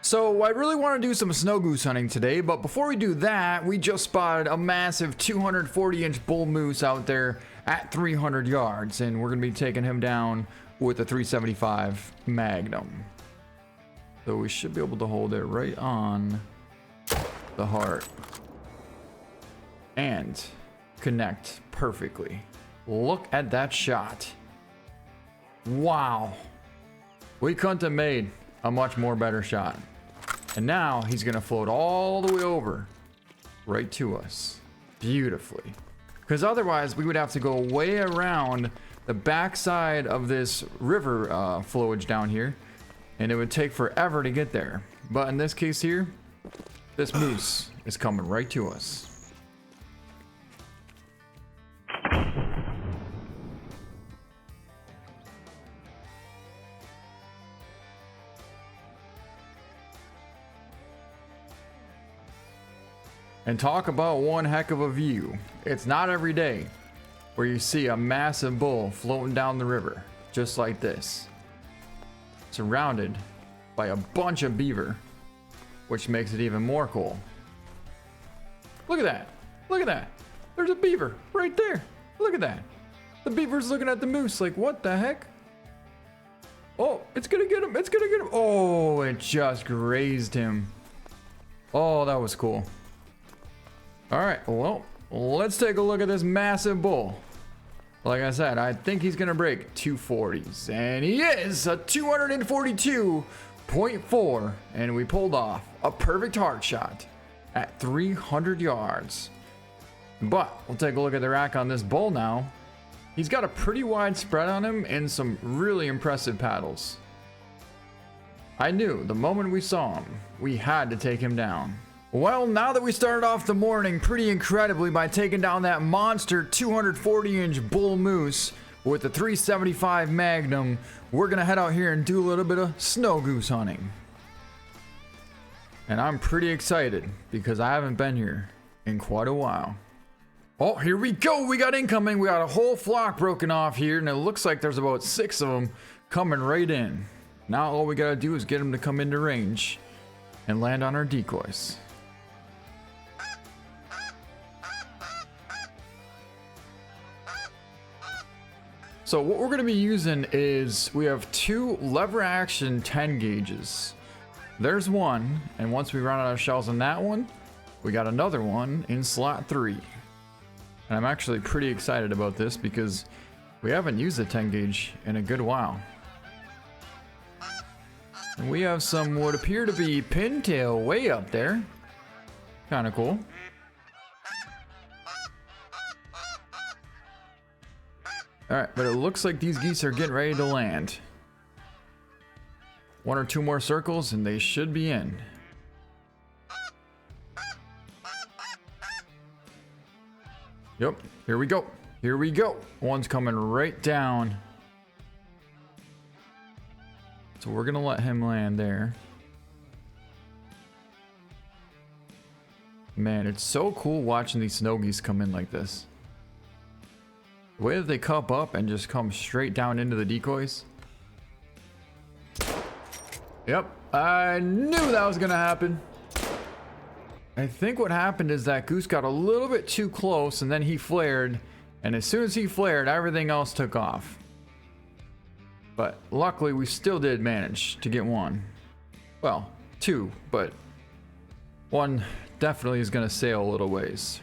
So I really want to do some snow goose hunting today, but before we do that, we just spotted a massive 240-inch bull moose out there at 300 yards, and we're going to be taking him down with a 375 Magnum. So we should be able to hold it right on the heart and connect perfectly. Look at that shot. Wow. We couldn't have made a much more better shot. And now he's gonna float all the way over right to us beautifully, because otherwise we would have to go way around the backside of this river flowage down here, and it would take forever to get there. But in this case here, this moose is coming right to us. And talk about one heck of a view. It's not every day where you see a massive bull floating down the river just like this, surrounded by a bunch of beaver, which makes it even more cool. Look at that. Look at that. There's a beaver right there. Look at that. The beaver's looking at the moose like, what the heck? Oh, it's gonna get him. It's gonna get him. Oh, it just grazed him. Oh, that was cool. All right, well, let's take a look at this massive bull. Like I said, I think he's gonna break 240s, and he is a 242.4, and we pulled off a perfect heart shot at 300 yards. But we'll take a look at the rack on this bull now. He's got a pretty wide spread on him and some really impressive paddles. I knew the moment we saw him, we had to take him down. Well, now that we started off the morning pretty incredibly by taking down that monster 240-inch bull moose with the 375 Magnum, we're gonna head out here and do a little bit of snow goose hunting. And I'm pretty excited because I haven't been here in quite a while. Oh, here we go. We got incoming. We got a whole flock broken off here, and it looks like there's about 6 of them coming right in. Now all we gotta do is get them to come into range and land on our decoys. So what we're going to be using is, we have 2 lever action 10 gauges. There's one, and once we run out of shells on that one, we got another one in slot 3. And I'm actually pretty excited about this because we haven't used a 10 gauge in a good while. And we have some what appear to be pintail way up there. Kind of cool. Alright, but it looks like these geese are getting ready to land. 1 or 2 more circles and they should be in. Yep, here we go. Here we go. One's coming right down. So we're gonna let him land there. Man, it's so cool watching these snow geese come in like this. The way that they cup up and just come straight down into the decoys. Yep, I knew that was gonna happen. I think what happened is that goose got a little bit too close and then he flared. And as soon as he flared, everything else took off. But luckily we still did manage to get one. Well, 2, but one definitely is gonna sail a little ways.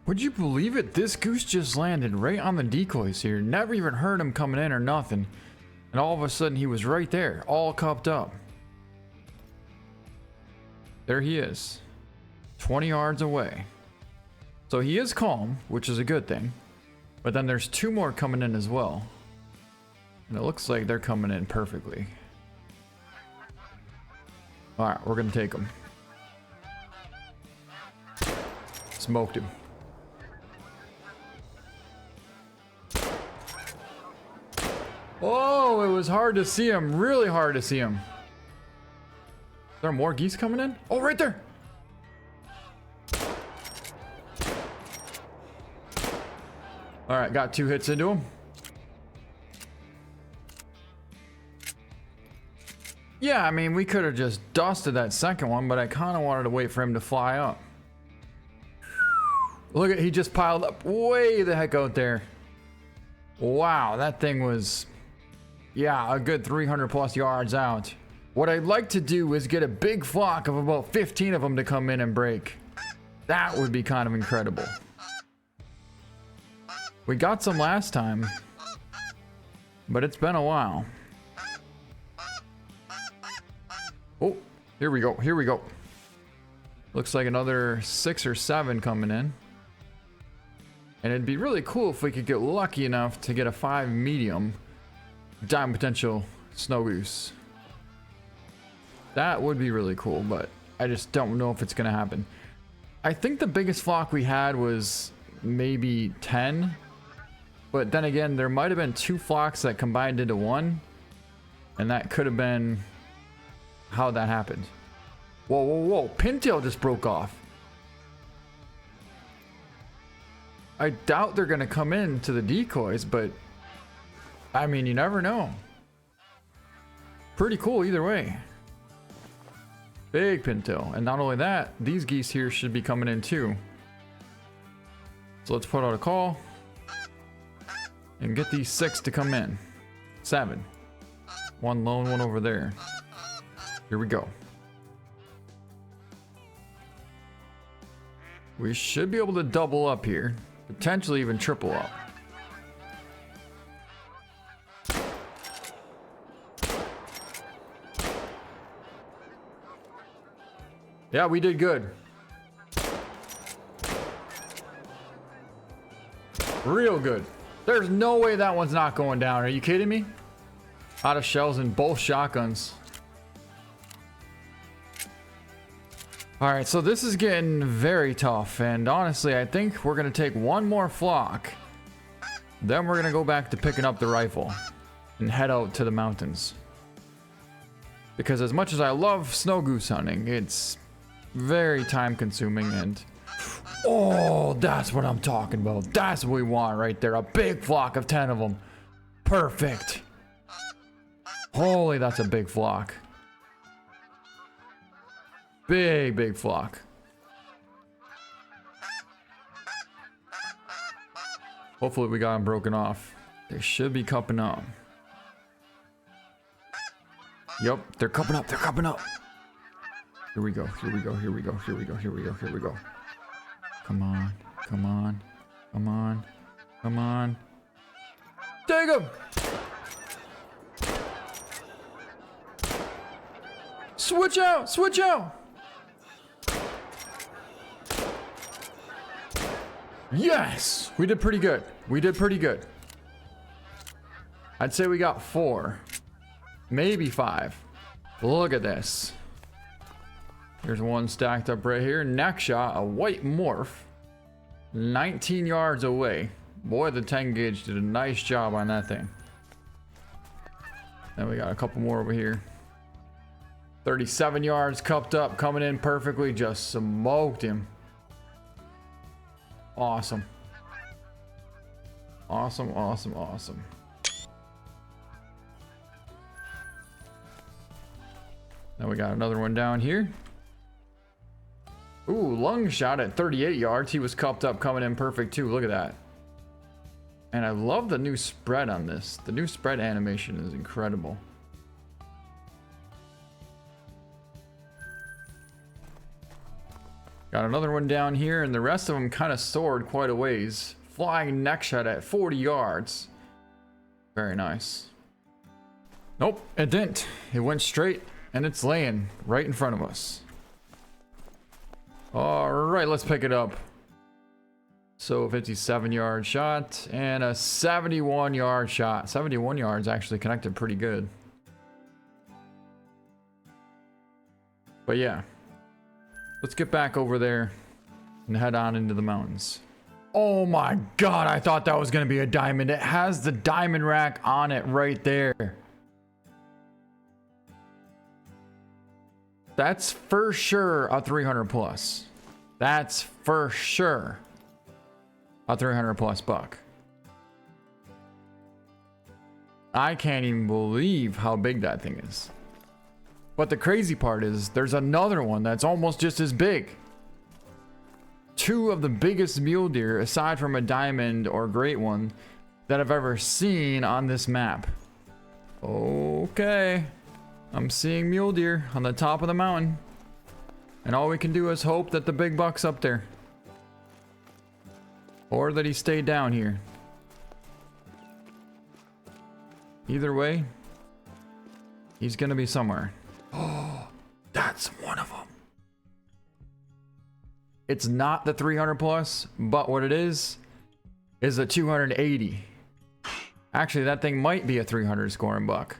Would you believe it? This goose just landed right on the decoys here. Never even heard him coming in or nothing. And all of a sudden he was right there, all cupped up. There he is, 20 yards away. So he is calm, which is a good thing. But then there's 2 more coming in as well. And it looks like they're coming in perfectly. Alright, we're gonna take them. Smoked him. Oh, it was hard to see him. Really hard to see him. Is there more geese coming in? Oh, right there. All right, All right, got 2 hits into him. Yeah, I mean, we could have just dusted that second one, but I kind of wanted to wait for him to fly up. Look at, he just piled up way the heck out there. Wow, that thing was, yeah, a good 300 plus yards out. What I'd like to do is get a big flock of about 15 of them to come in and break. That would be kind of incredible. We got some last time, but it's been a while. Oh, here we go, here we go. Looks like another 6 or 7 coming in. And it'd be really cool if we could get lucky enough to get a 5 medium diamond potential snow goose. That would be really cool, but I just don't know if it's gonna happen. I think the biggest flock we had was maybe 10, but then again, there might have been 2 flocks that combined into 1, and that could have been how that happened. Whoa, whoa, whoa, Pintail just broke off. I doubt they're gonna come in to the decoys, but I mean, you never know. Pretty cool either way. Big pintail. And not only that, these geese here should be coming in too. So let's put out a call and get these 6 to come in. 7. One lone one over there. Here we go. We should be able to double up here. Potentially even triple up. Yeah, we did good. Real good. There's no way that one's not going down. Are you kidding me? Out of shells in both shotguns. All right, so this is getting very tough, and honestly, I think we're gonna take one more flock. Then we're gonna go back to picking up the rifle and head out to the mountains. Because as much as I love snow goose hunting, it's very time consuming and... Oh, that's what I'm talking about. That's what we want right there. A big flock of 10 of them. Perfect. Holy, that's a big flock. Big, big flock. Hopefully we got them broken off. They should be cupping up. Yep, they're cupping up, they're cupping up. Here we go, here we go, here we go, here we go, here we go, here we go. Come on, come on, come on, come on. Take him! Switch out, switch out! Yes! We did pretty good. We did pretty good. I'd say we got 4. Maybe 5. Look at this. Here's one stacked up right here. Neck shot, a white morph. 19 yards away. Boy, the 10 gauge did a nice job on that thing. Then we got a couple more over here. 37 yards cupped up, coming in perfectly. Just smoked him. Awesome. Awesome, awesome, awesome. Now we got another one down here. Ooh, lung shot at 38 yards. He was cupped up, coming in perfect too. Look at that. And I love the new spread on this. The new spread animation is incredible. Got another one down here, and the rest of them kind of soared quite a ways. Flying neck shot at 40 yards. Very nice. Nope, it didn't. It went straight, and it's laying right in front of us. All right, let's pick it up. So 57 yard shot and a 71 yard shot. 71 yards actually connected pretty good. But yeah. Let's get back over there and head on into the mountains. Oh my god, I thought that was going to be a diamond. It has the diamond rack on it right there. That's for sure a 300 plus. That's for sure a 300 plus buck. I can't even believe how big that thing is. But the crazy part is there's another one that's almost just as big. Two of the biggest mule deer, aside from a diamond or great one, that I've ever seen on this map. Okay. I'm seeing mule deer on the top of the mountain. And all we can do is hope that the big buck's up there. Or that he stayed down here. Either way, he's gonna be somewhere. Oh, that's one of them. It's not the 300 plus, but what it is a 280. Actually, that thing might be a 300 scoring buck.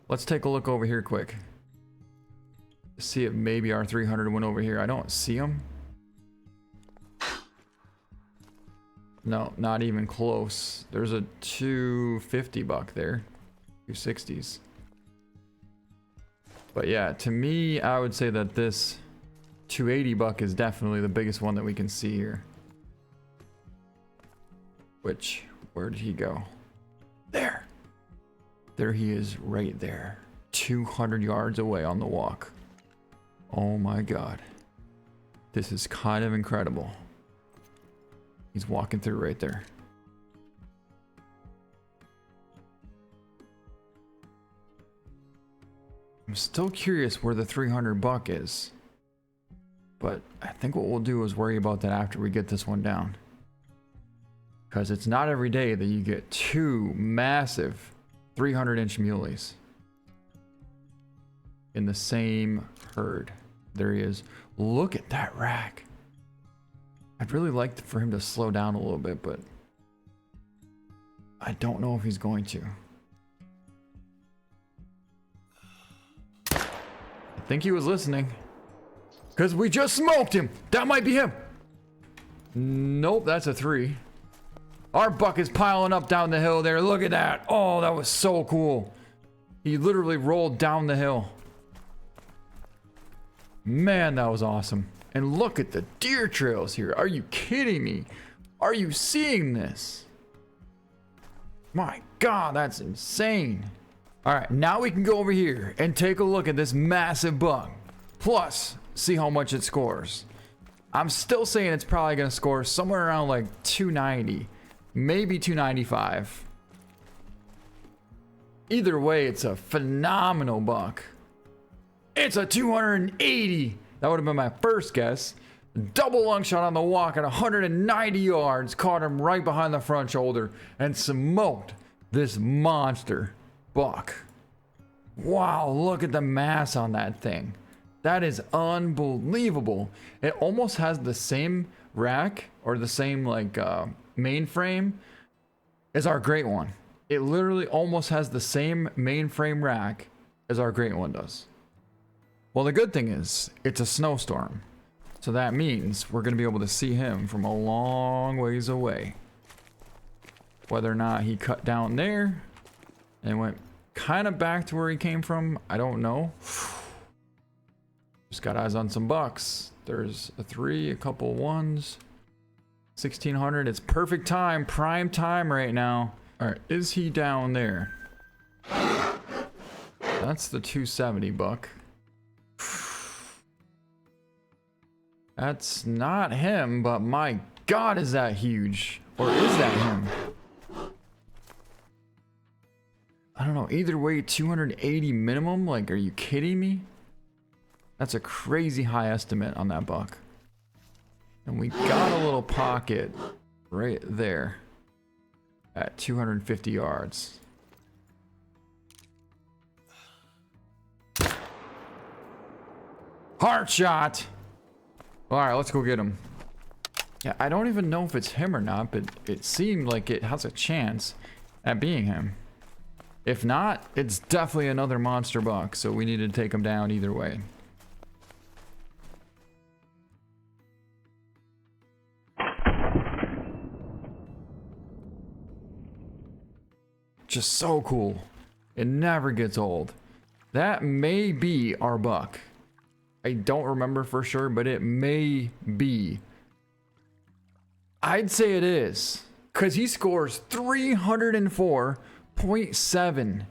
Let's take a look over here quick. See if maybe our 300 went over here. I don't see him. No, not even close. There's a 250 buck there. 260s. But yeah, to me, I would say that this 280 buck is definitely the biggest one that we can see here. Which, where did he go? There. There he is right there. 200 yards away on the walk. Oh my God. This is kind of incredible. He's walking through right there. I'm still curious where the 300 buck is. But I think what we'll do is worry about that after we get this one down. Because it's not every day that you get two massive 300-inch muleys in the same herd. There he is. Look at that rack. I'd really like for him to slow down a little bit, but I don't know if he's going to. I think he was listening. Because we just smoked him. That might be him. Nope, that's a 3. Our buck is piling up down the hill there. Look at that. Oh, that was so cool. He literally rolled down the hill. Man, that was awesome. And look at the deer trails here. Are you kidding me? Are you seeing this? My God, that's insane. All right, now we can go over here and take a look at this massive buck. Plus, see how much it scores. I'm still saying it's probably going to score somewhere around like 290. Maybe 295. Either way, it's a phenomenal buck. It's a 280. That would have been my first guess. Double lung shot on the walk at 190 yards. Caught him right behind the front shoulder and smoked this monster buck. Wow, look at the mass on that thing. That is unbelievable. It almost has the same rack or the same like mainframe as our great one. It literally almost has the same mainframe rack as our great one does. Well, the good thing is it's a snowstorm. So that means we're going to be able to see him from a long ways away. Whether or not he cut down there and went kind of back to where he came from, I don't know. Just got eyes on some bucks. There's a 3, a couple 1s. 1600. It's perfect time, prime time right now. All right, is he down there? That's the 270 buck. That's not him, but my God, is that huge? Or is that him? I don't know. Either way, 280 minimum. Like, are you kidding me? That's a crazy high estimate on that buck. And we got a little pocket right there at 250 yards. Heart shot. All right, let's go get him. Yeah, I don't even know if it's him or not, but it seemed like it has a chance at being him. If not, it's definitely another monster buck, so we need to take him down either way. Just so cool. It never gets old. That may be our buck. I don't remember for sure, but it may be. I'd say it is, because he scores 304.7.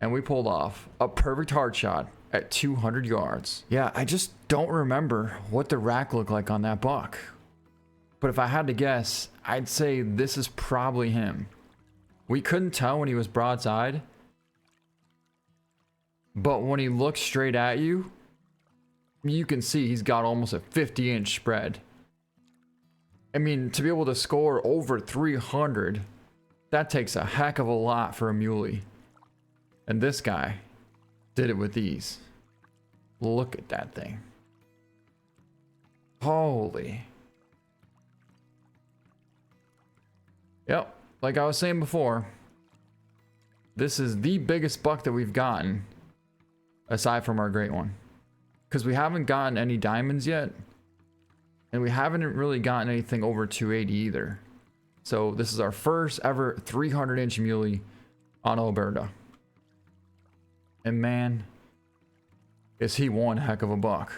and we pulled off a perfect hard shot at 200 yards. Yeah, I just don't remember what the rack looked like on that buck. But if I had to guess, I'd say this is probably him. We couldn't tell when he was broadside, but when he looks straight at you, you can see he's got almost a 50-inch spread. I mean, to be able to score over 300, that takes a heck of a lot for a muley. And this guy did it with ease. Look at that thing. Holy. Yep, like I was saying before, this is the biggest buck that we've gotten, aside from our great one. Because we haven't gotten any diamonds yet, and we haven't really gotten anything over 280 either. So this is our first ever 300-inch muley on Alberta. And man, is he one heck of a buck.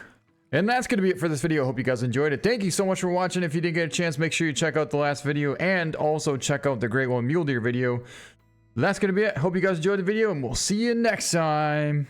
And that's going to be it for this video. Hope you guys enjoyed it. Thank you so much for watching. If you did get a chance, make sure you check out the last video and also check out the Great One Mule Deer video. That's going to be it. Hope you guys enjoyed the video, and we'll see you next time.